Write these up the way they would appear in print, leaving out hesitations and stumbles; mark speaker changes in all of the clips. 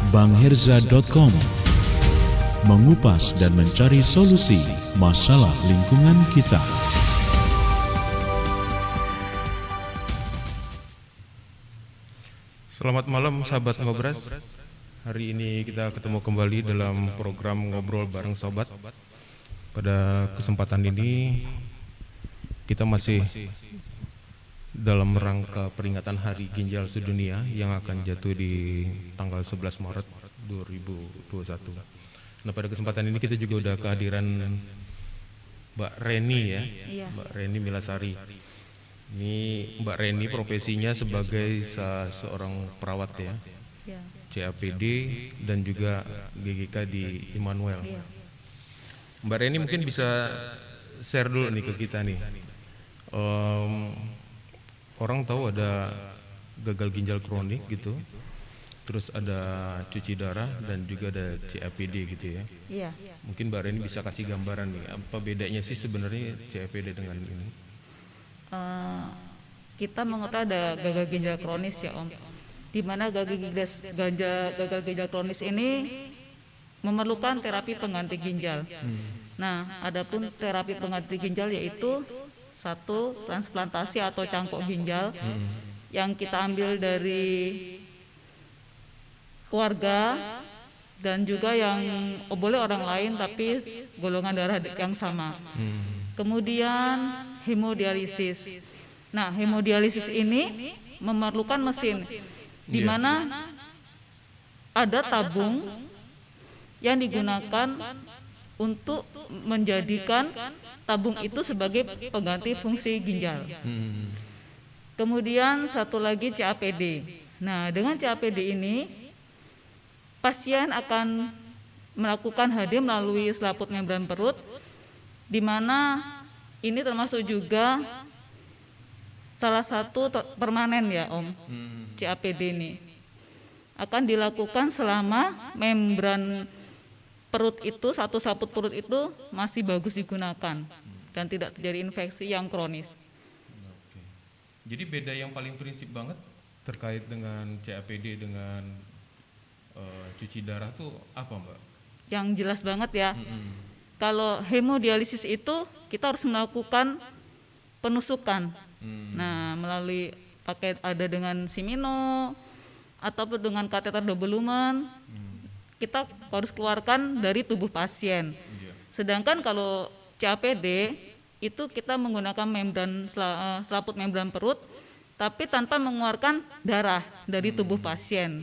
Speaker 1: bangherza.com, mengupas dan mencari solusi masalah lingkungan kita.
Speaker 2: Selamat malam sahabat Ngobras. Hari ini kita ketemu kembali dalam program Ngobrol Bareng Sobat. Pada kesempatan ini kita masih dalam rangka peringatan Hari Ginjal Sedunia yang akan jatuh di tanggal 11 Maret 2021. Nah, pada kesempatan ini kita juga udah kehadiran Mbak Reni ya, iya. Mbak Reni Milasari. Ini Mbak Reni profesinya sebagai seorang perawat ya, iya. CAPD dan juga GGK di Immanuel. Iya. Mbak Reni mungkin bisa share dulu nih ke kita nih. Orang tahu ada gagal ginjal kronik gitu, terus ada cuci darah dan juga ada CAPD gitu ya. Iya. Mungkin Mbak Reni bisa kasih gambaran nih, apa bedanya sih sebenarnya CAPD dengan ini?
Speaker 3: Kita mengetahui ada gagal ginjal kronis ya Om, di mana gagal ginjal kronis ini memerlukan terapi pengganti ginjal. Nah, adapun terapi pengganti ginjal yaitu satu, transplantasi atau cangkok ginjal yang kita ambil dari keluarga dan juga yang boleh orang lain tapi golongan darah yang sama. Kemudian hemodialisis. Nah, hemodialisis ini memerlukan mesin di mana ada tabung yang digunakan untuk menjadikan tabung itu sebagai pengganti fungsi ginjal. Kemudian satu lagi CAPD. Nah, dengan CAPD ini pasien akan melakukan HD melalui selaput membran perut, di mana ini termasuk juga salah satu permanen ya Om. CAPD ini akan dilakukan selama membran perut itu, satu selaput perut itu masih bagus digunakan dan tidak terjadi infeksi yang kronis.
Speaker 2: Oke. Jadi beda yang paling prinsip banget terkait dengan CAPD dengan cuci darah tuh apa Mbak?
Speaker 3: Yang jelas banget ya. Kalau hemodialisis itu kita harus melakukan penusukan. Nah, melalui pakai ada dengan simino ataupun dengan kateter double lumen. Kita harus keluarkan dari tubuh pasien. Sedangkan kalau CAPD itu kita menggunakan membran selaput membran perut, tapi tanpa mengeluarkan darah dari tubuh pasien.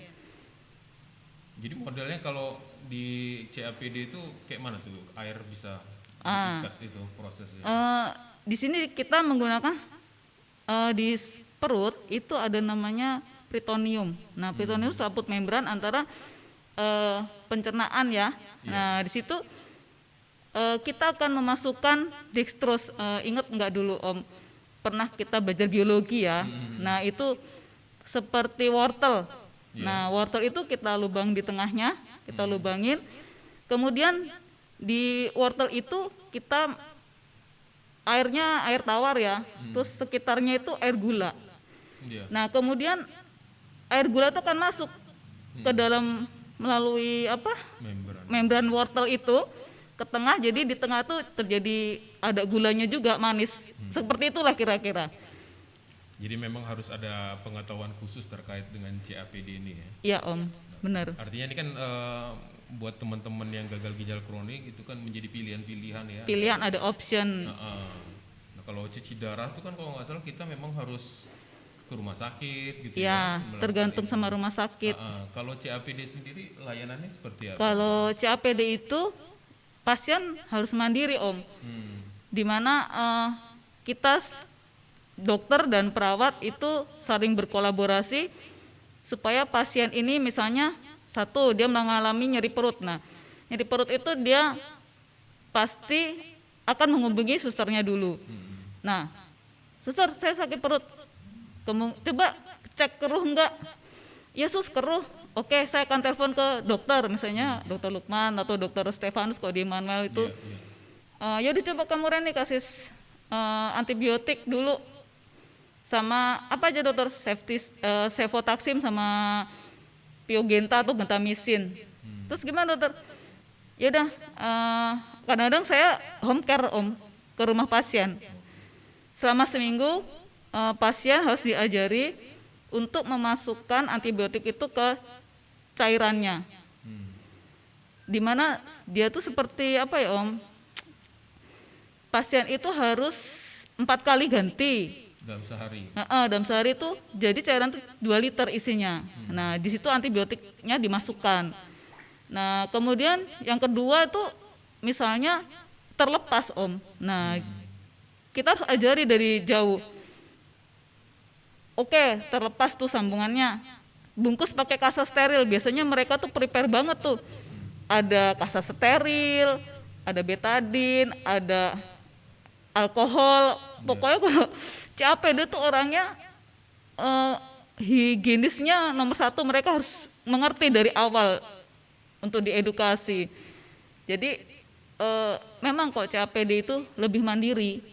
Speaker 2: Jadi modelnya kalau di CAPD itu kayak mana tuh? Air bisa diikat itu prosesnya?
Speaker 3: Di sini kita menggunakan di perut itu ada namanya peritoneum. Nah, peritoneum selaput membran antara pencernaan ya. Nah, di situ kita akan memasukkan dextrose. Ingat nggak dulu Om, pernah kita belajar biologi ya. Nah, itu seperti wortel. Nah, wortel itu kita lubang di tengahnya, kita lubangin. Kemudian di wortel itu kita airnya air tawar ya. Terus sekitarnya itu air gula. Nah, kemudian air gula itu akan masuk ke dalam melalui membran wortel itu ke tengah, jadi di tengah tuh terjadi ada gulanya juga manis. Seperti itulah kira-kira.
Speaker 2: Jadi memang harus ada pengetahuan khusus terkait dengan CAPD ini ya?
Speaker 3: Iya Om, benar.
Speaker 2: Artinya ini kan buat teman-teman yang gagal ginjal kronik itu kan menjadi pilihan-pilihan ya?
Speaker 3: Pilihan, ada option.
Speaker 2: Nah, kalau cuci darah itu kan kalau nggak salah kita memang harus ke rumah sakit gitu
Speaker 3: ya, tergantung sama rumah sakit.
Speaker 2: Kalau CAPD sendiri layanannya seperti apa?
Speaker 3: Kalau CAPD itu pasien harus mandiri Om, dimana kita dokter dan perawat itu saling berkolaborasi supaya pasien ini misalnya satu dia mengalami nyeri perut. Nah, nyeri perut itu dia pasti akan menghubungi susternya dulu. Nah, suster saya sakit perut, coba cek keruh enggak? Ya sus, keruh. Oke, saya akan telepon ke dokter, misalnya dokter Lukman atau dokter Stefanus kalau di Immanuel itu. Ya udah coba kamu Reni kasih antibiotik dulu. Sama apa aja dokter? Cefotaxime sama piogenta atau gentamisin. Terus gimana dokter? Ya udah, kadang-kadang saya home care ke rumah pasien. Selama seminggu pasien harus diajari untuk memasukkan antibiotik itu ke cairannya. Dimana dia tuh seperti apa ya pasien itu harus 4 kali ganti.
Speaker 2: Dalam sehari.
Speaker 3: Dalam sehari itu jadi cairan itu 2 liter isinya. Nah di situ antibiotiknya dimasukkan. Nah kemudian yang kedua itu misalnya terlepas Nah kita harus ajari dari jauh. Oke, terlepas tuh sambungannya. Bungkus pakai kasa steril. Biasanya mereka tuh prepare banget tuh. Ada kasa steril, ada betadin, ada alkohol. Pokoknya kalau CAPD tuh orangnya higienisnya nomor 1, mereka harus mengerti dari awal untuk diedukasi. Jadi memang kok CAPD itu lebih mandiri,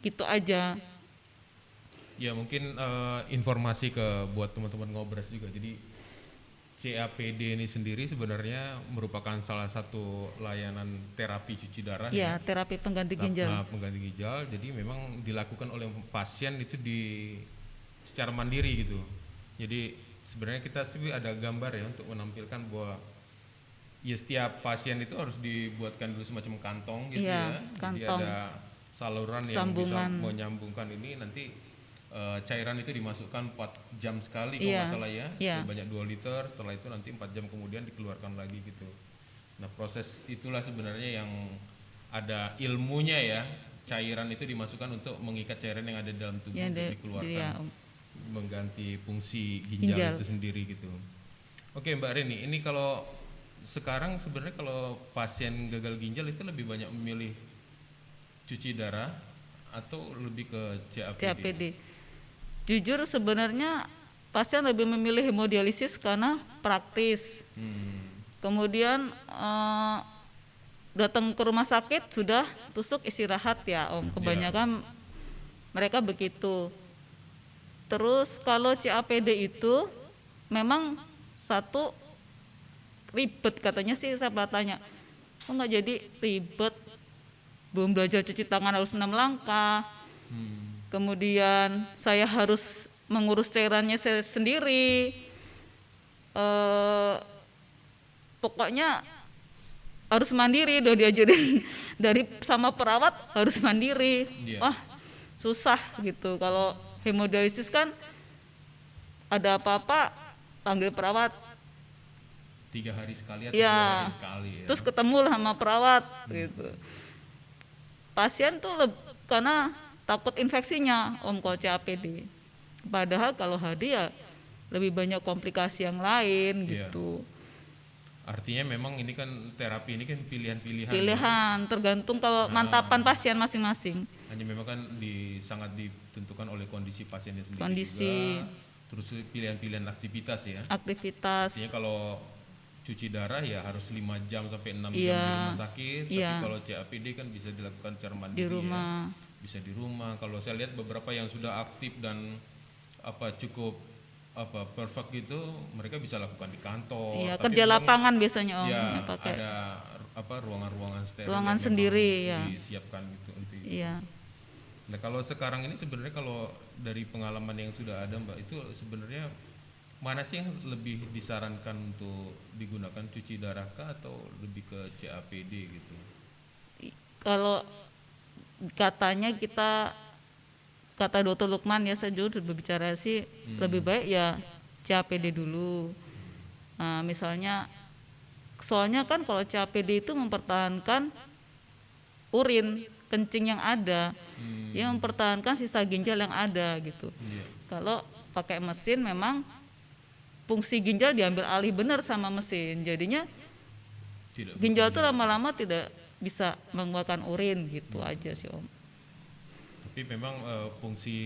Speaker 3: gitu aja.
Speaker 2: Ya mungkin informasi buat teman-teman Ngobras juga. Jadi CAPD ini sendiri sebenarnya merupakan salah satu layanan terapi cuci darah
Speaker 3: ya. Terapi pengganti ginjal.
Speaker 2: Pengganti ginjal. Jadi memang dilakukan oleh pasien itu secara mandiri gitu. Jadi sebenarnya kita sih ada gambar ya untuk menampilkan bahwa ya setiap pasien itu harus dibuatkan dulu semacam kantong gitu ya. Jadi ada saluran yang bisa menyambungkan ini, nanti cairan itu dimasukkan 4 jam sekali kalau nggak salah ya, sebanyak 2 liter. Setelah itu nanti 4 jam kemudian dikeluarkan lagi gitu. Nah proses itulah sebenarnya yang ada ilmunya ya, cairan itu dimasukkan untuk mengikat cairan yang ada dalam tubuh untuk dikeluarkan, mengganti fungsi ginjal itu sendiri gitu. Oke Mbak Reni, ini kalau sekarang sebenarnya kalau pasien gagal ginjal itu lebih banyak memilih cuci darah atau lebih ke CAPD? Jujur sebenarnya pasien lebih memilih hemodialisis karena praktis. Kemudian datang ke rumah sakit sudah tusuk istirahat ya kebanyakan mereka begitu. Terus kalau CAPD itu memang satu ribet katanya sih, saya tanya kok nggak jadi ribet, belum belajar cuci tangan harus 6 langkah. Kemudian saya harus mengurus cairannya saya sendiri. Pokoknya harus mandiri, udah diajarin dari sama perawat harus mandiri. Wah susah gitu. Kalau hemodialisis kan ada apa-apa panggil perawat. 3 hari sekali atau 2 hari sekali ya.
Speaker 3: Terus ketemu lah sama perawat gitu. Pasien tuh karena takut infeksinya kalau CAPD. Padahal kalau HD ya lebih banyak komplikasi yang lain gitu.
Speaker 2: Artinya memang ini kan terapi ini kan pilihan-pilihan.
Speaker 3: Tergantung kemantapan pasien masing-masing.
Speaker 2: Hanya memang kan sangat ditentukan oleh kondisi pasiennya sendiri juga. Terus pilihan-pilihan aktivitas ya. Artinya kalau cuci darah ya harus 5 jam sampai 6 jam di rumah sakit. Tapi kalau CAPD kan bisa dilakukan secara mandiri di rumah. Bisa di rumah. Kalau saya lihat beberapa yang sudah aktif dan cukup perfect gitu, mereka bisa lakukan di kantor. Tapi
Speaker 3: kerja lapangan biasanya
Speaker 2: pakai. Ada ruangan-ruangan steril
Speaker 3: ruangan sendiri
Speaker 2: disiapkan gitu untuk itu. Nah kalau sekarang ini sebenarnya kalau dari pengalaman yang sudah ada Mbak, itu sebenarnya mana sih yang lebih disarankan untuk digunakan, cuci darah kah atau lebih ke CAPD gitu?
Speaker 3: Kalau katanya kata Dr. Lukman ya, saya juga berbicara sih lebih baik ya CAPD dulu. Nah, misalnya soalnya kan kalau CAPD itu mempertahankan urin kencing yang ada, yang mempertahankan sisa ginjal yang ada gitu. Kalau pakai mesin memang fungsi ginjal diambil alih benar sama mesin, jadinya ginjal itu lama-lama tidak bisa mengeluarkan urin gitu aja sih
Speaker 2: Tapi memang fungsi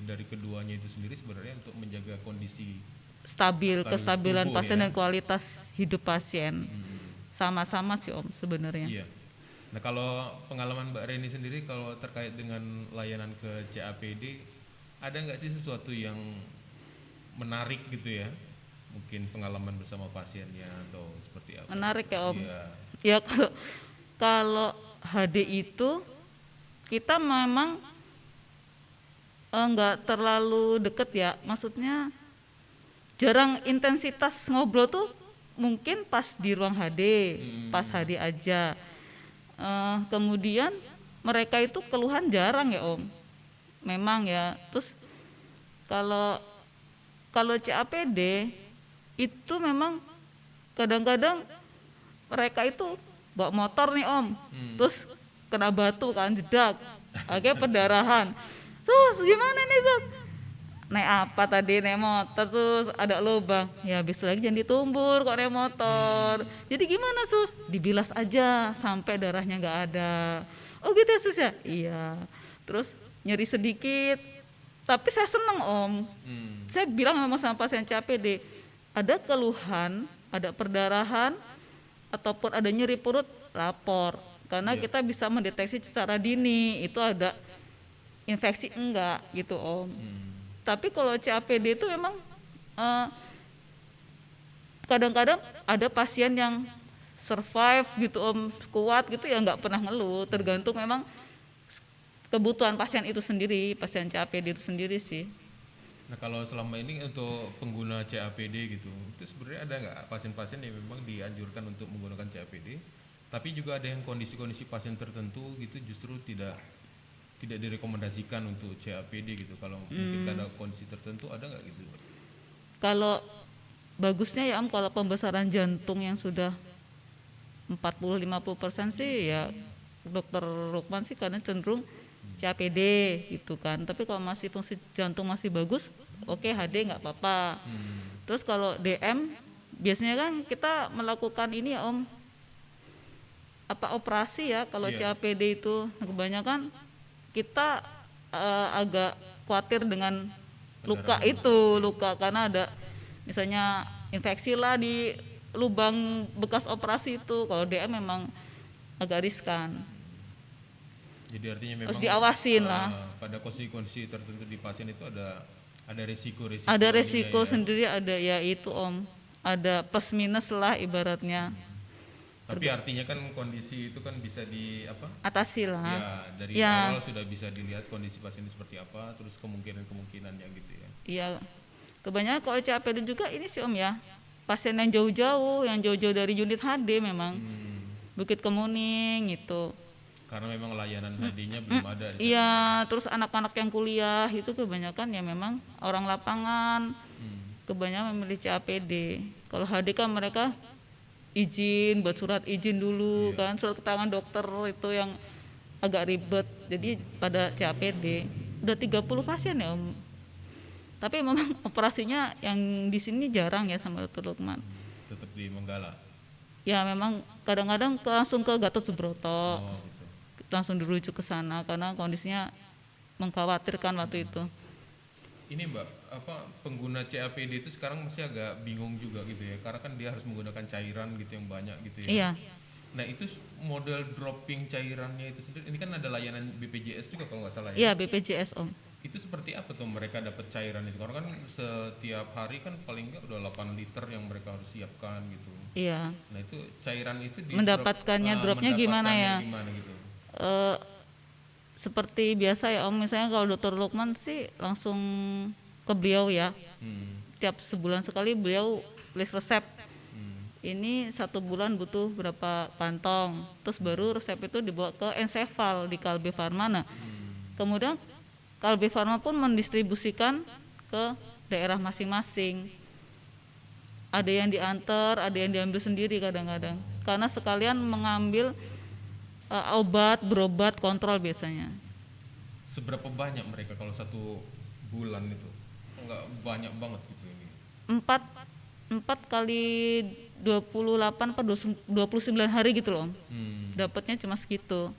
Speaker 2: dari keduanya itu sendiri sebenarnya untuk menjaga kondisi
Speaker 3: kestabilan pasien dan kualitas hidup pasien. Sama-sama sih sebenarnya.
Speaker 2: Iya. Nah kalau pengalaman Mbak Reni sendiri kalau terkait dengan layanan ke CAPD, ada nggak sih sesuatu yang menarik gitu ya mungkin pengalaman bersama pasiennya atau seperti apa?
Speaker 3: Menarik ya Om.
Speaker 2: Iya.
Speaker 3: Ya kalau HD itu kita memang nggak terlalu deket ya, maksudnya jarang intensitas ngobrol tuh mungkin pas di ruang HD, pas HD aja. Kemudian mereka itu keluhan jarang ya Om, memang ya. Terus kalau CAPD itu memang kadang-kadang mereka itu bawa motor nih Om, terus kena batu kan, jedak, akhirnya pendarahan. Sus, gimana nih Sus? Naik apa tadi? Naik motor terus ada lubang. Ya habis lagi jangan ditumbur kok naik motor. Jadi gimana Sus? Dibilas aja sampai darahnya nggak ada. Oh gitu ya Sus ya? Iya. Terus nyeri sedikit. Tapi saya seneng Om. Saya bilang memang sama pasien CAPD, ada keluhan, ada perdarahan, ataupun ada nyeri perut, lapor. Karena kita bisa mendeteksi secara dini, itu ada infeksi enggak gitu Om. Tapi kalau CAPD itu memang kadang-kadang ada pasien yang survive gitu Om, kuat gitu ya nggak pernah ngeluh, tergantung memang kebutuhan pasien itu sendiri, pasien CAPD itu sendiri sih.
Speaker 2: Nah kalau selama ini untuk pengguna CAPD gitu, itu sebenarnya ada nggak pasien-pasien yang memang dianjurkan untuk menggunakan CAPD, tapi juga ada yang kondisi-kondisi pasien tertentu gitu justru tidak direkomendasikan untuk CAPD gitu. Kalau mungkin ada kondisi tertentu ada nggak gitu?
Speaker 3: Kalau bagusnya ya Om, kalau pembesaran jantung yang sudah 40-50% sih ya Dokter Lukman sih karena cenderung CAPD gitu kan. Tapi kalau masih fungsi jantung masih bagus, oke HD nggak apa-apa. Terus kalau DM biasanya kan kita melakukan ini ya Om, operasi ya kalau CAPD itu. Nah, kebanyakan kita agak khawatir dengan luka karena ada misalnya infeksi lah di lubang bekas operasi itu. Kalau DM memang agak riskan.
Speaker 2: Jadi artinya memang
Speaker 3: harus diawasin lah.
Speaker 2: Pada kondisi-kondisi tertentu di pasien itu ada resiko.
Speaker 3: Ada resiko sendiri, ada ya itu Om. Ada plus minus lah ibaratnya.
Speaker 2: Tapi artinya kan kondisi itu kan bisa
Speaker 3: atasi lah.
Speaker 2: Ya, dari awal sudah bisa dilihat kondisi pasien seperti apa, terus kemungkinan-kemungkinannya gitu ya.
Speaker 3: Iya. Kebanyakan kalau CAPD juga ini sih Om ya. Pasien yang jauh-jauh dari unit HD memang. Bukit Kemuning gitu.
Speaker 2: Karena memang layanan HD-nya belum ada.
Speaker 3: Iya, terus anak-anak yang kuliah itu kebanyakan ya memang orang lapangan. Kebanyakan memilih CAPD. Kalau HD kan mereka izin, buat surat izin dulu kan, surat keterangan dokter itu yang agak ribet. Jadi pada CAPD udah 30 pasien ya Om. Tapi memang operasinya yang di sini jarang ya sama Dokter Lukman.
Speaker 2: Tetap di Menggala.
Speaker 3: Ya memang kadang-kadang langsung ke Gatot Subroto.
Speaker 2: Gitu.
Speaker 3: Langsung dirujuk ke sana karena kondisinya mengkhawatirkan waktu itu.
Speaker 2: Ini Mbak, pengguna CAPD itu sekarang masih agak bingung juga gitu ya, karena kan dia harus menggunakan cairan gitu yang banyak gitu ya.
Speaker 3: Iya.
Speaker 2: Nah itu model dropping cairannya itu sendiri, ini kan ada layanan BPJS juga kalau nggak salah ya?
Speaker 3: Iya BPJS Om.
Speaker 2: Itu seperti apa tuh mereka dapat cairan itu? Karena kan setiap hari kan paling nggak udah 8 liter yang mereka harus siapkan gitu.
Speaker 3: Iya.
Speaker 2: Nah itu cairan itu
Speaker 3: mendapatkannya dropnya gimana ya?
Speaker 2: Gimana gitu?
Speaker 3: Seperti biasa ya Om, misalnya kalau Dokter Lukman sih langsung ke beliau ya. Tiap sebulan sekali beliau list resep. Ini 1 bulan butuh berapa kantong, terus baru resep itu dibawa ke Ensefal di Kalbe Farma. Nah, kemudian Kalbe Farma pun mendistribusikan ke daerah masing-masing. Ada yang diantar, ada yang diambil sendiri kadang-kadang. Karena sekalian mengambil berobat kontrol biasanya.
Speaker 2: Seberapa banyak mereka kalau 1 bulan itu? Enggak banyak banget gitu ini.
Speaker 3: 4 kali 28 atau 29 hari gitu loh. Dapatnya cuma segitu.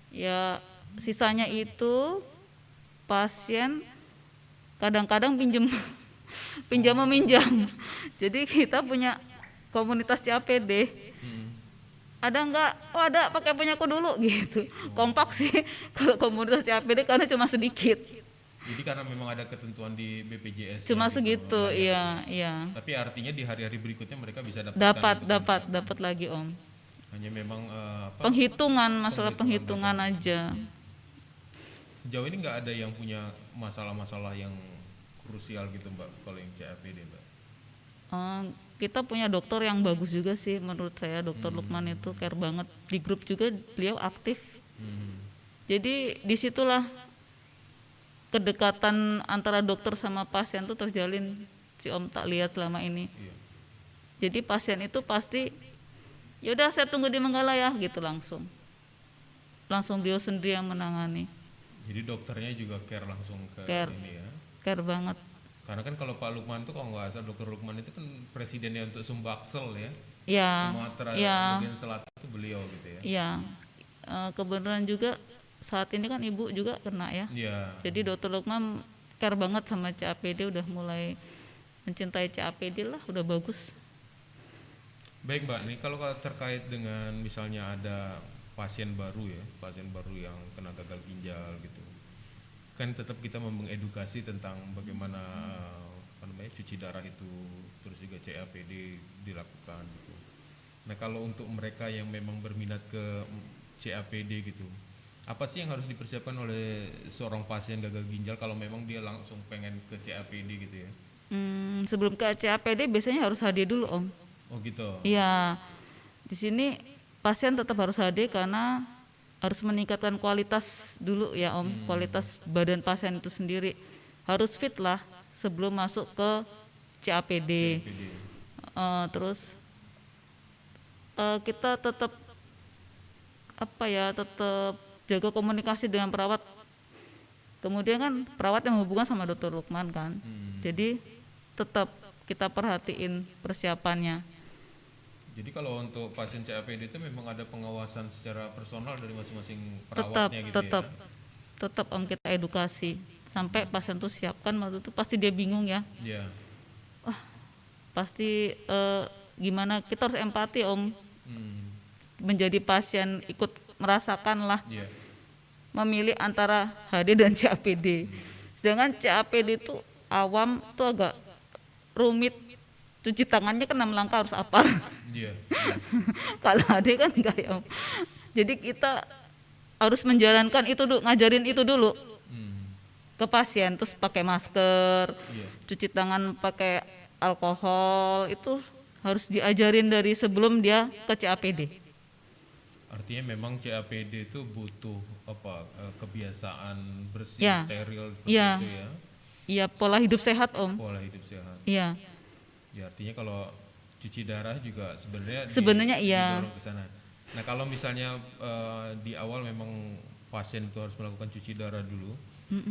Speaker 3: Ya sisanya itu pasien kadang-kadang pinjam meminjam. Jadi kita punya komunitas CAPD. Ada enggak? Oh ada, pakai punyaku dulu gitu. Kompak sih kalau komunitas CAPD karena cuma sedikit.
Speaker 2: Jadi karena memang ada ketentuan di BPJS
Speaker 3: Cuma
Speaker 2: gitu,
Speaker 3: segitu,
Speaker 2: layak.
Speaker 3: iya.
Speaker 2: Tapi artinya di hari-hari berikutnya mereka bisa dapatkan
Speaker 3: Dapat,
Speaker 2: itu kan,
Speaker 3: dapat,
Speaker 2: Mbak?
Speaker 3: dapat lagi Om.
Speaker 2: Hanya memang
Speaker 3: Penghitungan, masalah
Speaker 2: penghitungan
Speaker 3: penghitungan aja.
Speaker 2: sejauh ini nggak ada yang punya masalah-masalah yang krusial gitu Mbak kalau yang CAPD Mbak.
Speaker 3: Eh, kita punya dokter yang bagus juga sih menurut saya, Dokter Lukman itu care banget. Di grup juga beliau aktif. Jadi disitulah kedekatan antara dokter sama pasien tuh terjalin, si Om tak lihat selama ini.
Speaker 2: Iya.
Speaker 3: Jadi pasien itu pasti, yaudah saya tunggu di Menggala ya gitu langsung. Langsung beliau sendiri yang menangani,
Speaker 2: Jadi dokternya juga care langsung ke
Speaker 3: Care.
Speaker 2: ini ya.
Speaker 3: care banget.
Speaker 2: Karena kan kalau Pak Lukman tuh kalau nggak salah Dokter Lukman itu kan presidennya untuk Sumbaksel ya.
Speaker 3: Ya,
Speaker 2: Sumatera
Speaker 3: ya,
Speaker 2: bagian selatan itu beliau gitu ya.
Speaker 3: ya. Kebenaran juga saat ini kan ibu juga kena ya.
Speaker 2: Iya.
Speaker 3: Jadi Dokter Lukman care banget sama CAPD, udah mulai mencintai CAPD lah, udah bagus.
Speaker 2: Baik Mbak, nih kalau terkait dengan misalnya ada pasien baru ya, pasien baru yang kena gagal ginjal gitu, kan tetap kita mengedukasi tentang bagaimana apa namanya cuci darah itu, terus juga CAPD dilakukan gitu. Nah kalau untuk mereka yang memang berminat ke CAPD gitu, apa sih yang harus dipersiapkan oleh seorang pasien gagal ginjal kalau memang dia langsung pengen ke CAPD gitu ya?
Speaker 3: Sebelum ke CAPD biasanya harus HD dulu Om.
Speaker 2: Oh gitu.
Speaker 3: Iya, di sini pasien tetap harus HD karena harus meningkatkan kualitas dulu ya Om, kualitas badan pasien itu sendiri harus fit lah sebelum masuk ke CAPD.
Speaker 2: CAPD.
Speaker 3: Terus kita tetap tetap jaga komunikasi dengan perawat. Kemudian kan perawat yang hubungan sama Dokter Lukman kan, jadi tetap kita perhatiin persiapannya.
Speaker 2: Jadi kalau untuk pasien CAPD itu memang ada pengawasan secara personal dari masing-masing
Speaker 3: Tetap,
Speaker 2: perawatnya gitu
Speaker 3: tetap,
Speaker 2: ya?
Speaker 3: tetap Om kita edukasi sampai pasien tuh siapkan waktu itu pasti dia bingung ya,
Speaker 2: Iya.
Speaker 3: pasti gimana kita harus empati Om,
Speaker 2: Hmm.
Speaker 3: menjadi pasien ikut merasakan lah,
Speaker 2: Iya.
Speaker 3: memilih antara HD dan CAPD. Sedangkan CAPD itu awam tuh agak rumit, cuci tangannya kan 6 langkah harus apa.
Speaker 2: Iya.
Speaker 3: Kalau HD kan enggak ya Om. Jadi kita harus menjalankan itu dulu, ngajarin itu dulu
Speaker 2: Hmm.
Speaker 3: ke pasien, terus pakai masker,
Speaker 2: Iya.
Speaker 3: cuci tangan pakai alkohol, itu harus diajarin dari sebelum dia ke CAPD.
Speaker 2: Artinya memang CAPD itu butuh kebiasaan bersih,
Speaker 3: Ya.
Speaker 2: steril seperti
Speaker 3: Iya.
Speaker 2: itu ya.
Speaker 3: Iya, pola hidup sehat Om.
Speaker 2: Pola hidup sehat.
Speaker 3: Iya.
Speaker 2: Ya artinya kalau cuci darah juga
Speaker 3: Sebenarnya iya.
Speaker 2: didorong ke sana. Nah kalau misalnya di awal memang pasien itu harus melakukan cuci darah dulu,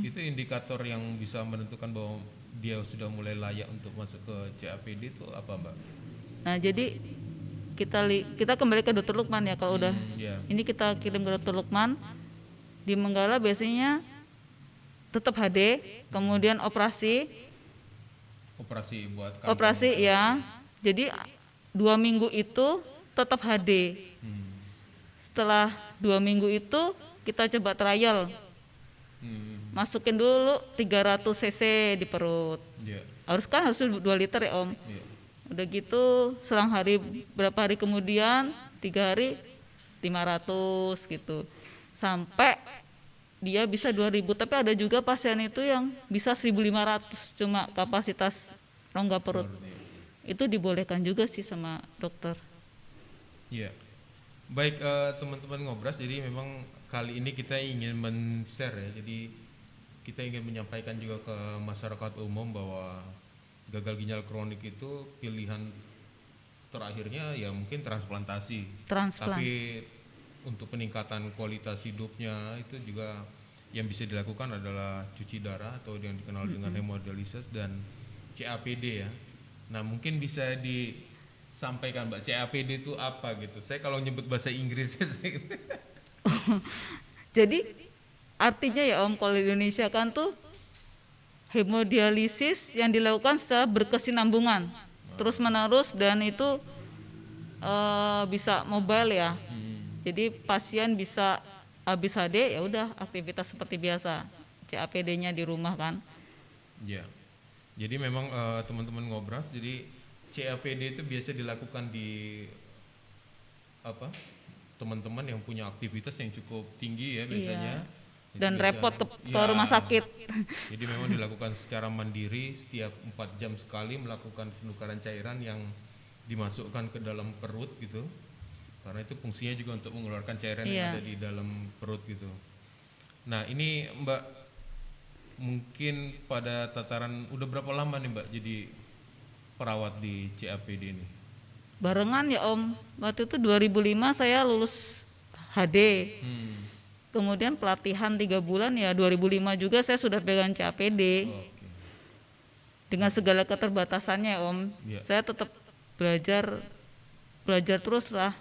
Speaker 2: itu indikator yang bisa menentukan bahwa dia sudah mulai layak untuk masuk ke CAPD itu apa Mbak?
Speaker 3: Nah, jadi kita kembali ke Dokter Lukman ya, kalau udah
Speaker 2: Iya.
Speaker 3: ini kita kirim ke Dokter Lukman. Di Menggala biasanya tetap HD, kemudian operasi
Speaker 2: Buat kanker.
Speaker 3: operasi ya. Jadi 2 minggu itu tetap HD.
Speaker 2: Hmm.
Speaker 3: Setelah 2 minggu itu kita coba trial,
Speaker 2: Hmm.
Speaker 3: masukin dulu 300 cc di perut.
Speaker 2: Iya.
Speaker 3: Harus 2 liter ya Om.
Speaker 2: Iya.
Speaker 3: Udah gitu selang berapa hari kemudian, 3 hari 500 gitu, sampai dia bisa 2000. Tapi ada juga pasien itu yang bisa 1500 cuma kapasitas rongga perut. Itu dibolehkan juga sih sama dokter.
Speaker 2: Iya. Baik teman-teman Ngobras, jadi memang kali ini kita ingin men-share ya. Jadi kita ingin menyampaikan juga ke masyarakat umum bahwa gagal ginjal kronik itu pilihan terakhirnya ya mungkin transplantasi.
Speaker 3: Transplant.
Speaker 2: Tapi untuk peningkatan kualitas hidupnya itu juga yang bisa dilakukan adalah cuci darah atau yang dikenal dengan hemodialisis dan CAPD ya. Nah mungkin bisa disampaikan Mbak, CAPD itu apa gitu. Saya kalau nyebut bahasa Inggris
Speaker 3: Jadi artinya ya Om, kalau di Indonesia kan tuh hemodialisis yang dilakukan secara berkesinambungan terus menerus, dan itu bisa mobile ya. Jadi pasien bisa habis HD ya udah aktivitas seperti biasa. CAPD-nya di rumah kan.
Speaker 2: Ya. Jadi memang teman-teman ngobras, jadi CAPD itu biasa dilakukan di apa? Teman-teman yang punya aktivitas yang cukup tinggi ya biasanya. Jadi
Speaker 3: Dan
Speaker 2: biasa-
Speaker 3: repot ke
Speaker 2: ya,
Speaker 3: rumah sakit.
Speaker 2: Jadi memang dilakukan secara mandiri, setiap 4 jam sekali melakukan penukaran cairan yang dimasukkan ke dalam perut gitu. Karena itu fungsinya juga untuk mengeluarkan cairan yang ada di dalam perut gitu. Nah ini Mbak, mungkin pada tataran udah berapa lama nih Mbak jadi perawat di CAPD ini?
Speaker 3: Barengan ya Om, waktu itu 2005 saya lulus HD. Kemudian pelatihan 3 bulan ya 2005 juga saya sudah pegang CAPD.
Speaker 2: Oke.
Speaker 3: Dengan segala keterbatasannya Om,
Speaker 2: Iya.
Speaker 3: saya tetap belajar terus lah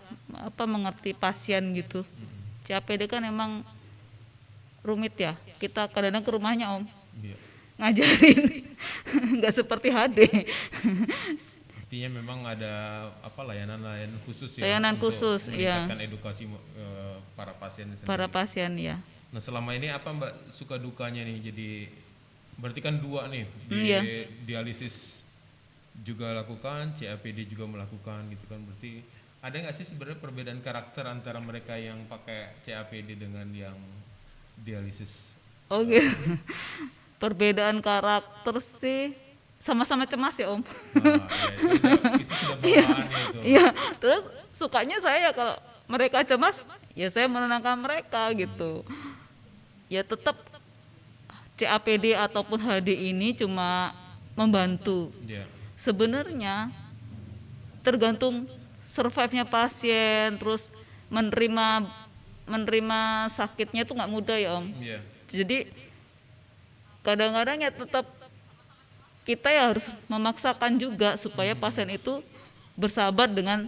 Speaker 3: mengerti pasien gitu. CAPD kan emang rumit ya, kita kadang-kadang ke rumahnya Om
Speaker 2: Iya.
Speaker 3: ngajarin nggak seperti HD.
Speaker 2: Artinya memang ada layanan-layanan khusus ya
Speaker 3: Layanan
Speaker 2: untuk
Speaker 3: khusus, iya.
Speaker 2: meningkatkan edukasi para pasien sendiri.
Speaker 3: Para pasien ya.
Speaker 2: Nah selama ini apa Mbak suka dukanya nih, jadi berarti kan 2 nih,
Speaker 3: Iya.
Speaker 2: dialisis juga lakukan, CAPD juga melakukan gitu kan, berarti ada nggak sih sebenarnya perbedaan karakter antara mereka yang pakai CAPD dengan yang dialisis?
Speaker 3: Oh gitu. Perbedaan karakter sih sama-sama cemas ya Om.
Speaker 2: Nah, ya, itu sudah bawaannya itu.
Speaker 3: Iya, terus sukanya saya kalau mereka cemas, ya saya menenangkan mereka gitu. Ya tetap CAPD ataupun HD ini cuma membantu.
Speaker 2: Iya.
Speaker 3: Sebenarnya tergantung survive-nya pasien, terus menerima sakitnya itu nggak mudah ya Om.
Speaker 2: Iya.
Speaker 3: Jadi kadang-kadang ya tetap kita ya harus memaksakan juga supaya pasien itu bersahabat dengan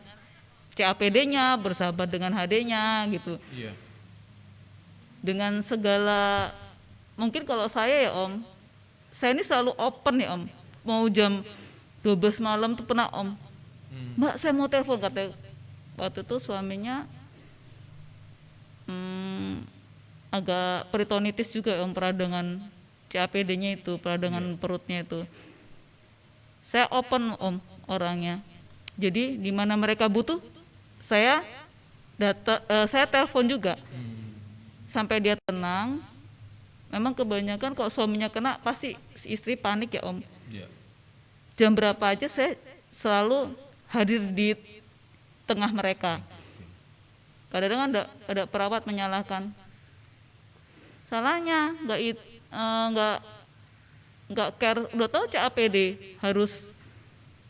Speaker 3: CAPD-nya, bersahabat dengan HD-nya gitu.
Speaker 2: Iya.
Speaker 3: Dengan segala, mungkin kalau saya ya Om, saya ini selalu open ya Om. Mau jam 12 malam tuh pernah Om, Mbak saya mau telepon, kata waktu itu suaminya agak peritonitis juga Om, peradangan CAPD-nya itu, peradangan perutnya itu. Saya open Om orangnya. Jadi di mana mereka butuh, saya telepon juga. Sampai dia tenang. Memang kebanyakan kalau suaminya kena pasti si istri panik ya Om.
Speaker 2: Iya.
Speaker 3: Jam berapa aja saya selalu hadir di tengah mereka. Kadang-kadang ada perawat menyalahkan. Salahnya nggak care, udah tahu CAPD harus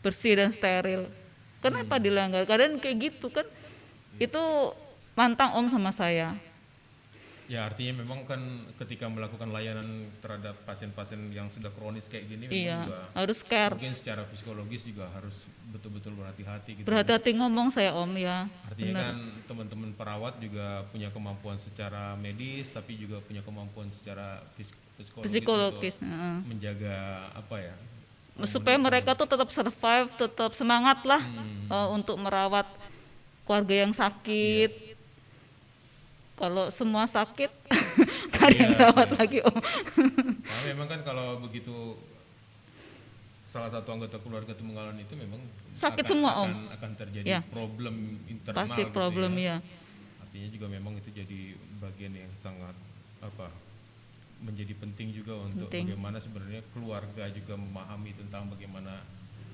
Speaker 3: bersih dan steril. Kenapa dilanggar? Kadang kayak gitu kan, itu pantang Om sama saya.
Speaker 2: Ya artinya memang kan ketika melakukan layanan terhadap pasien-pasien yang sudah kronis kayak gini, memang
Speaker 3: Iya,
Speaker 2: juga
Speaker 3: harus care.
Speaker 2: mungkin secara psikologis juga harus betul-betul berhati-hati gitu.
Speaker 3: Berhati-hati ngomong saya Om ya.
Speaker 2: Artinya
Speaker 3: Benar.
Speaker 2: kan teman-teman perawat juga punya kemampuan secara medis, tapi juga punya kemampuan secara psikologis untuk menjaga
Speaker 3: supaya mereka tuh tetap survive, tetap semangat lah untuk merawat keluarga yang sakit. Kalau semua sakit, kan yang rawat lagi Om.
Speaker 2: Nah, memang kan kalau begitu salah satu anggota keluarga itu mengalami itu, memang
Speaker 3: Sakit semua, Om.
Speaker 2: akan terjadi
Speaker 3: Ya.
Speaker 2: problem internal.
Speaker 3: Pasti
Speaker 2: gitu
Speaker 3: problem
Speaker 2: ya.
Speaker 3: ya.
Speaker 2: Artinya juga memang itu jadi bagian yang sangat menjadi penting juga untuk bagaimana sebenarnya keluarga juga memahami tentang bagaimana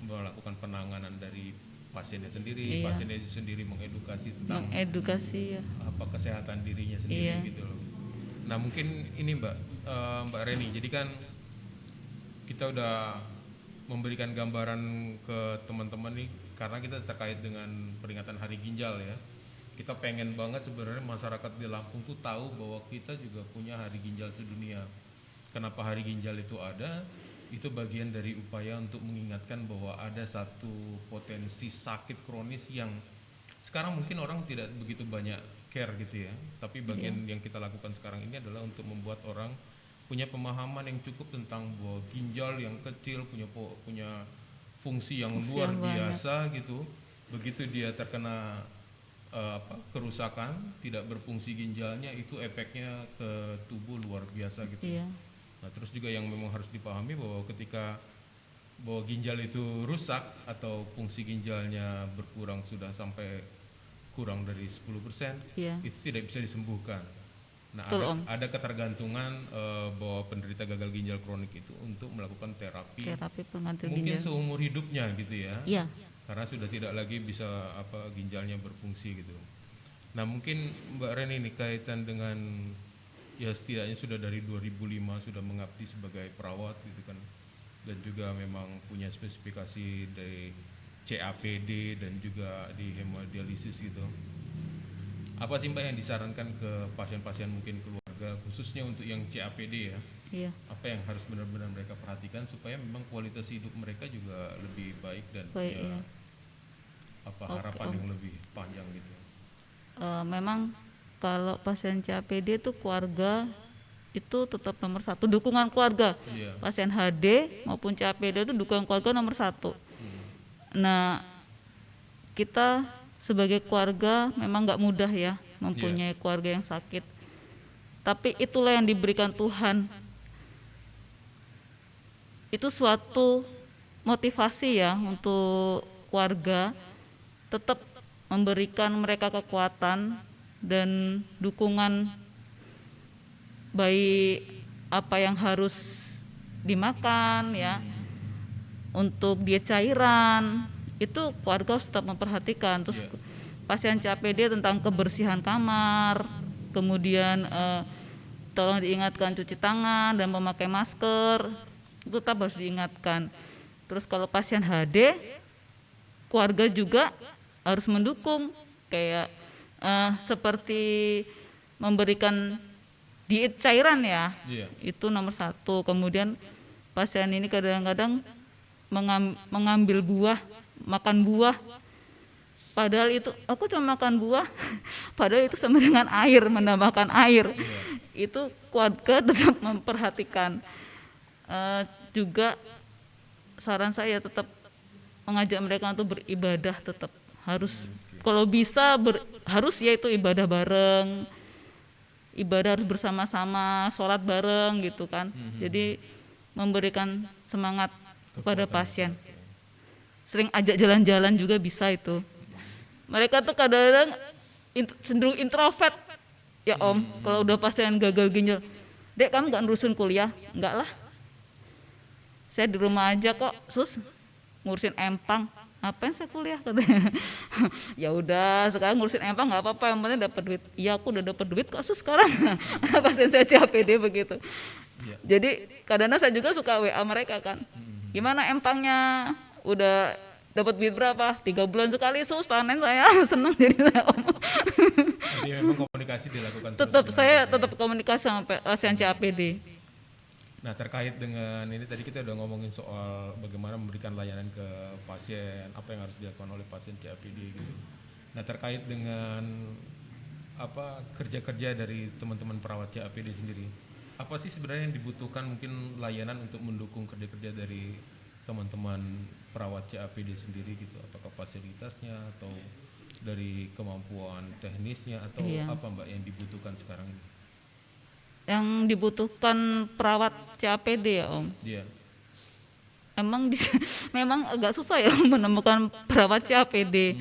Speaker 2: melakukan penanganan dari pasiennya sendiri,
Speaker 3: Iya.
Speaker 2: pasiennya itu sendiri mengedukasi tentang
Speaker 3: Mengedukasi ya.
Speaker 2: kesehatan dirinya sendiri
Speaker 3: Iya.
Speaker 2: gitu loh. Nah mungkin ini Mbak Reni, jadi kan kita udah memberikan gambaran ke teman-teman nih karena kita terkait dengan peringatan Hari Ginjal ya. Kita pengen banget sebenarnya masyarakat di Lampung tuh tahu bahwa kita juga punya Hari Ginjal Sedunia. Kenapa Hari Ginjal itu ada? Itu bagian dari upaya untuk mengingatkan bahwa ada satu potensi sakit kronis yang sekarang mungkin orang tidak begitu banyak care gitu ya. Tapi bagian yang kita lakukan sekarang ini adalah untuk membuat orang punya pemahaman yang cukup tentang bahwa ginjal yang kecil punya fungsi yang luar biasa gitu. Begitu dia terkena kerusakan, tidak berfungsi ginjalnya, itu efeknya ke tubuh luar biasa gitu.
Speaker 3: Iya.
Speaker 2: Nah, terus juga yang memang harus dipahami bahwa ketika bahwa ginjal itu rusak atau fungsi ginjalnya berkurang sudah sampai kurang dari 10%,
Speaker 3: Iya.
Speaker 2: itu tidak bisa disembuhkan. Nah,
Speaker 3: Betul, Om.
Speaker 2: ada ketergantungan bahwa penderita gagal ginjal kronik itu untuk melakukan terapi
Speaker 3: Terapi pengganti
Speaker 2: mungkin
Speaker 3: ginjal.
Speaker 2: seumur hidupnya gitu ya.
Speaker 3: Iya.
Speaker 2: Karena sudah tidak lagi bisa ginjalnya berfungsi gitu. Nah, mungkin Mbak Reni ini kaitan dengan ya setidaknya sudah dari 2005 sudah mengabdi sebagai perawat gitu kan, dan juga memang punya spesifikasi dari CAPD dan juga di hemodialisis gitu. Apa sih Mbak yang disarankan ke pasien-pasien mungkin keluarga khususnya untuk yang CAPD ya?
Speaker 3: Iya.
Speaker 2: Apa yang harus benar-benar mereka perhatikan supaya memang kualitas hidup mereka juga lebih baik dan
Speaker 3: Baik,
Speaker 2: ya
Speaker 3: iya.
Speaker 2: apa
Speaker 3: Oke,
Speaker 2: harapan
Speaker 3: Om.
Speaker 2: yang lebih panjang gitu.
Speaker 3: Memang kalau pasien CAPD itu keluarga itu tetap nomor satu, dukungan keluarga.
Speaker 2: Iya.
Speaker 3: Pasien HD maupun CAPD itu dukungan keluarga nomor satu. Nah, kita sebagai keluarga memang nggak mudah ya mempunyai keluarga yang sakit. Tapi itulah yang diberikan Tuhan. Itu suatu motivasi ya untuk keluarga tetap memberikan mereka kekuatan dan dukungan, baik apa yang harus dimakan ya, untuk diet cairan itu keluarga harus tetap memperhatikan. Terus pasien CAPD tentang kebersihan kamar, kemudian tolong diingatkan cuci tangan dan memakai masker, itu tetap harus diingatkan. Terus kalau pasien HD, keluarga juga harus mendukung, kayak seperti memberikan diet cairan ya, itu nomor satu. Kemudian pasien ini kadang-kadang mengambil buah, makan buah, padahal itu aku cuma makan buah, padahal itu sama dengan air, menambahkan air. Itu keluarga tetap memperhatikan. Juga saran saya tetap mengajak mereka untuk beribadah, tetap harus kalau bisa harus ya itu ibadah bareng, ibadah harus bersama-sama, sholat bareng gitu kan. Jadi memberikan semangat kepada pasien. Sering ajak jalan-jalan juga bisa itu. Mereka tuh kadang-kadang cenderung introvert ya Om. Kalau udah pasien gagal ginjal, Dek kamu gak nerusin kuliah? Enggak lah, saya di rumah aja kok sus, ngurusin empang. Ngapain saya kuliah katanya. Ya udah sekarang ngurusin empang nggak apa-apa, yang penting dapat duit. Iya aku udah dapat duit kok sus sekarang. Pasien saya CAPD begitu. Jadi kadang-kadang saya juga suka WA mereka kan, gimana empangnya, udah dapat duit berapa? 3 bulan sekali sus panen saya. Seneng jadi saya omong.
Speaker 2: Jadi memang komunikasi dilakukan
Speaker 3: Tetap
Speaker 2: terus.
Speaker 3: saya tetap komunikasi sama pasien CAPD.
Speaker 2: Nah, terkait dengan ini tadi kita udah ngomongin soal bagaimana memberikan layanan ke pasien, apa yang harus dilakukan oleh pasien CAPD gitu. Nah, terkait dengan apa kerja-kerja dari teman-teman perawat CAPD sendiri, apa sih sebenarnya yang dibutuhkan mungkin layanan untuk mendukung kerja-kerja dari teman-teman perawat CAPD sendiri gitu? Apakah fasilitasnya atau dari kemampuan teknisnya atau apa Mbak yang dibutuhkan sekarang?
Speaker 3: Yang dibutuhkan perawat CAPD ya Om.
Speaker 2: Iya.
Speaker 3: Emang memang agak susah ya menemukan perawat CAPD.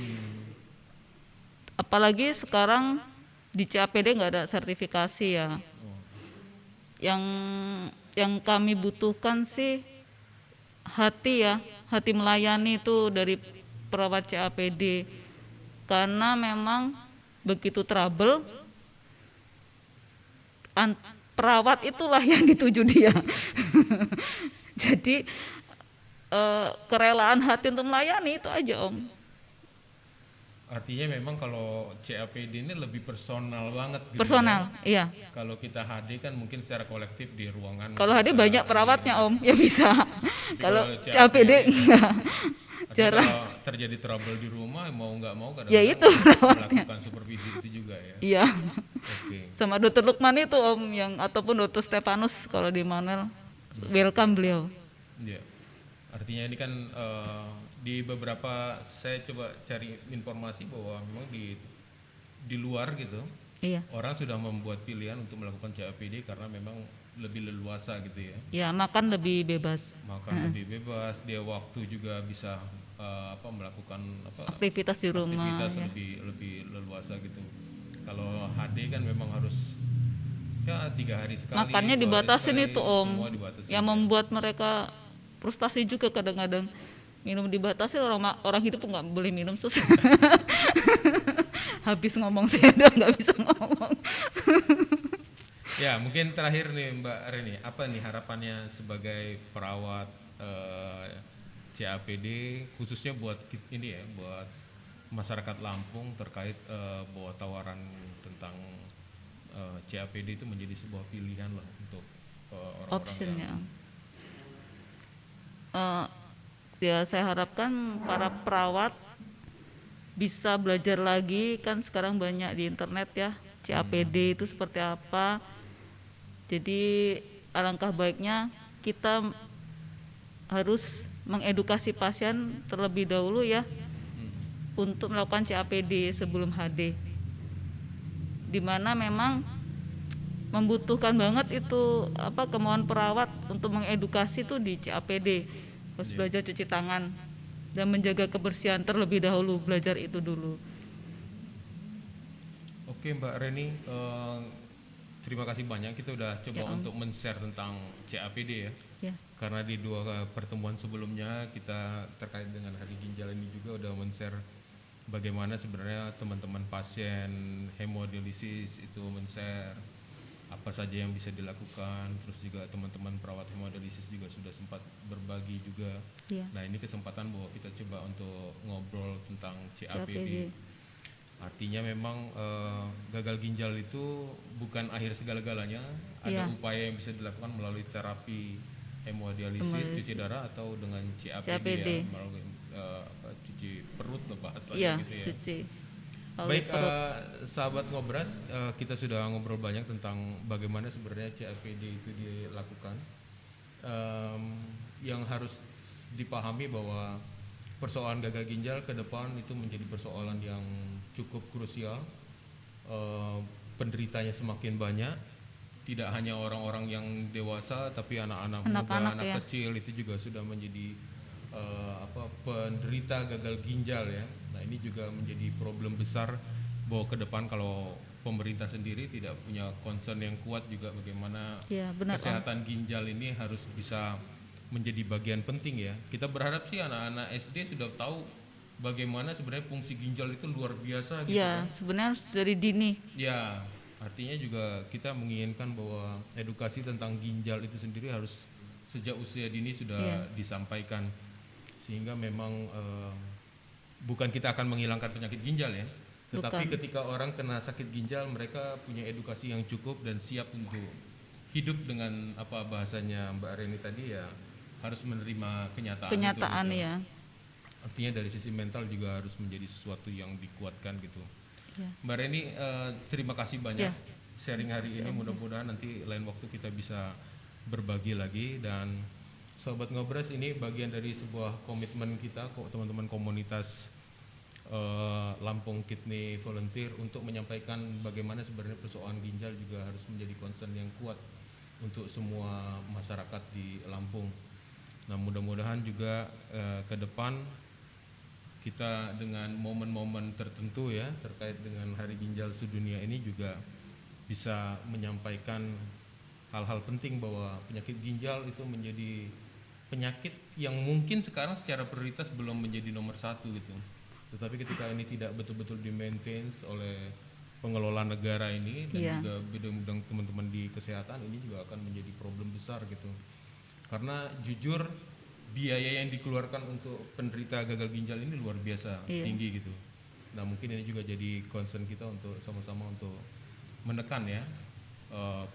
Speaker 3: Apalagi sekarang di CAPD nggak ada sertifikasi ya. Yang kami butuhkan sih hati ya, hati melayani itu dari perawat CAPD. Karena memang begitu trouble, perawat itulah yang dituju dia. Jadi kerelaan hati untuk melayani itu aja Om.
Speaker 2: Artinya memang kalau CAPD ini lebih personal banget gitu.
Speaker 3: Personal,
Speaker 2: ya?
Speaker 3: iya.
Speaker 2: Kalau kita HD kan mungkin secara kolektif di ruangan.
Speaker 3: Kalau HD banyak perawatnya Om, ya bisa. Kalau
Speaker 2: CAPD
Speaker 3: CAPD enggak.
Speaker 2: Jarang. Kalau terjadi trouble di rumah mau nggak mau kadang-kadang
Speaker 3: Ya itu perawatnya.
Speaker 2: melakukan supervisi itu juga ya.
Speaker 3: Iya.
Speaker 2: Oke.
Speaker 3: Sama Dr. Lukman itu Om, yang ataupun Dr. Stefanus kalau di Manuel, welcome beliau.
Speaker 2: Iya. Artinya ini kan di beberapa saya coba cari informasi bahwa memang di luar gitu,
Speaker 3: Iya.
Speaker 2: orang sudah membuat pilihan untuk melakukan CAPD karena memang lebih leluasa gitu ya.
Speaker 3: Ya, makan lebih bebas.
Speaker 2: Makan lebih bebas, dia waktu juga bisa melakukan
Speaker 3: Aktivitas di rumah
Speaker 2: aktivitas
Speaker 3: ya.
Speaker 2: lebih leluasa gitu. Kalau HD kan memang harus ya 3 hari sekali,
Speaker 3: Makannya
Speaker 2: 2 hari
Speaker 3: dibatasin
Speaker 2: sekali,
Speaker 3: itu Om.
Speaker 2: semua dibatasin
Speaker 3: Yang
Speaker 2: ya.
Speaker 3: membuat mereka frustasi juga kadang-kadang. Minum dibatasi, orang hidup nggak boleh minum sus. Habis ngomong saya udah nggak bisa ngomong.
Speaker 2: Ya mungkin terakhir nih Mbak Reni, apa nih harapannya sebagai perawat CAPD khususnya buat ini ya, buat masyarakat Lampung terkait bahwa tawaran tentang CAPD itu menjadi sebuah pilihan lah untuk orang-orang
Speaker 3: Optionnya.
Speaker 2: yang
Speaker 3: Ya saya harapkan para perawat bisa belajar lagi, kan sekarang banyak di internet ya CAPD itu seperti apa. Jadi alangkah baiknya kita harus mengedukasi pasien terlebih dahulu ya untuk melakukan CAPD sebelum HD, dimana memang membutuhkan banget itu kemauan perawat untuk mengedukasi tuh di CAPD. Harus belajar cuci tangan dan menjaga kebersihan terlebih dahulu, belajar itu dulu.
Speaker 2: Oke Mbak Reni, terima kasih banyak, kita udah coba
Speaker 3: Ya, Om.
Speaker 2: untuk men-share tentang CAPD ya.
Speaker 3: Ya,
Speaker 2: Karena di 2 pertemuan sebelumnya kita terkait dengan Hari Ginjal ini juga udah men-share bagaimana sebenarnya teman-teman pasien hemodialisis itu men-share apa saja yang bisa dilakukan, terus juga teman-teman perawat hemodialisis juga sudah sempat berbagi juga.
Speaker 3: ya.
Speaker 2: Nah ini kesempatan bahwa kita coba untuk ngobrol tentang CAPD.
Speaker 3: CAPD.
Speaker 2: Artinya memang gagal ginjal itu bukan akhir segala-galanya.
Speaker 3: Ya.
Speaker 2: Ada upaya yang bisa dilakukan melalui terapi hemodialisis, cuci darah atau dengan CAPD.
Speaker 3: CAPD.
Speaker 2: Ya, melalui cuci perut lah bahasanya
Speaker 3: Iya,
Speaker 2: gitu ya.
Speaker 3: cuci.
Speaker 2: Baik sahabat ngobras, kita sudah ngobrol banyak tentang bagaimana sebenarnya CAPD itu dilakukan. Yang harus dipahami bahwa persoalan gagal ginjal ke depan itu menjadi persoalan yang cukup krusial. Penderitanya semakin banyak, tidak hanya orang-orang yang dewasa tapi anak-anak muda,
Speaker 3: Anak-anak,
Speaker 2: anak
Speaker 3: ya.
Speaker 2: kecil itu juga sudah menjadi penderita gagal ginjal ya. Nah ini juga menjadi problem besar bahwa ke depan kalau pemerintah sendiri tidak punya concern yang kuat juga bagaimana
Speaker 3: Ya, benar, Om.
Speaker 2: kesehatan ginjal ini harus bisa menjadi bagian penting ya. Kita berharap sih anak-anak SD sudah tahu bagaimana sebenarnya fungsi ginjal itu luar biasa gitu
Speaker 3: Ya,
Speaker 2: kan.
Speaker 3: sebenarnya harus dari dini.
Speaker 2: Ya, artinya juga kita menginginkan bahwa edukasi tentang ginjal itu sendiri harus sejak usia dini sudah disampaikan, sehingga memang bukan kita akan menghilangkan penyakit ginjal ya, tetapi
Speaker 3: Bukan.
Speaker 2: ketika orang kena sakit ginjal mereka punya edukasi yang cukup dan siap untuk hidup dengan apa bahasanya Mbak Reni tadi ya, harus menerima kenyataan
Speaker 3: Kenyataan
Speaker 2: itu, gitu.
Speaker 3: ya.
Speaker 2: Artinya dari sisi mental juga harus menjadi sesuatu yang dikuatkan gitu.
Speaker 3: Ya.
Speaker 2: Mbak Reni, terima kasih banyak
Speaker 3: Ya.
Speaker 2: sharing hari ini. Mudah-mudahan nanti lain waktu kita bisa berbagi lagi. Dan Sobat Ngobras, ini bagian dari sebuah komitmen kita kok teman-teman komunitas Lampung Kidney Volunteer untuk menyampaikan bagaimana sebenarnya persoalan ginjal juga harus menjadi concern yang kuat untuk semua masyarakat di Lampung. Nah mudah-mudahan juga ke depan kita dengan momen-momen tertentu ya terkait dengan Hari Ginjal Sedunia ini juga bisa menyampaikan hal-hal penting bahwa penyakit ginjal itu menjadi penyakit yang mungkin sekarang secara prioritas belum menjadi nomor 1 gitu. Tetapi ketika ini tidak betul-betul di-maintain oleh pengelola negara ini dan juga bidang-bidang teman-teman di kesehatan, ini juga akan menjadi problem besar gitu. Karena jujur biaya yang dikeluarkan untuk penderita gagal ginjal ini luar biasa tinggi gitu. Nah mungkin ini juga jadi concern kita untuk sama-sama untuk menekan ya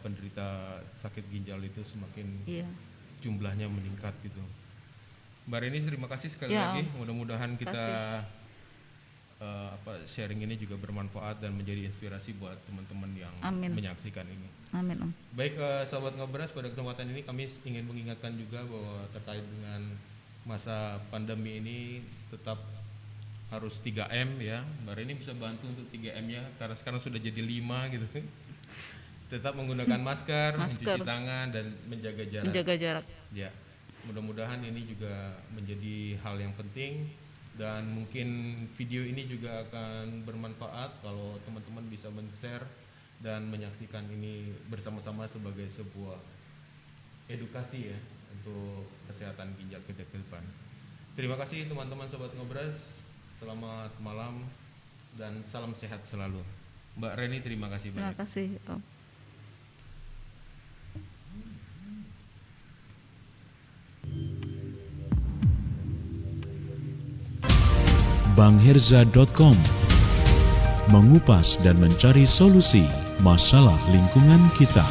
Speaker 2: penderita sakit ginjal itu semakin jumlahnya meningkat gitu. Mbak Reni terima kasih sekali lagi. Mudah-mudahan kita sharing ini juga bermanfaat dan menjadi inspirasi buat teman-teman yang menyaksikan ini.
Speaker 3: Amin, Om.
Speaker 2: Baik sahabat Ngobras, pada kesempatan ini kami ingin mengingatkan juga bahwa terkait dengan masa pandemi ini tetap harus 3M ya. Mbak Reni bisa bantu untuk 3M-nya karena sekarang sudah jadi 5 gitu. Tetap menggunakan masker,
Speaker 3: Masker.
Speaker 2: mencuci tangan dan menjaga jarak.
Speaker 3: Menjaga jarak.
Speaker 2: Ya, mudah-mudahan ini juga menjadi hal yang penting dan mungkin video ini juga akan bermanfaat kalau teman-teman bisa men-share dan menyaksikan ini bersama-sama sebagai sebuah edukasi ya untuk kesehatan ginjal kita ke depan. Terima kasih teman-teman Sobat Ngobras, selamat malam dan salam sehat selalu. Mbak Reni, terima kasih
Speaker 3: Terima
Speaker 2: banyak.
Speaker 3: kasih Om.
Speaker 1: Bangherza.com mengupas dan mencari solusi masalah lingkungan kita.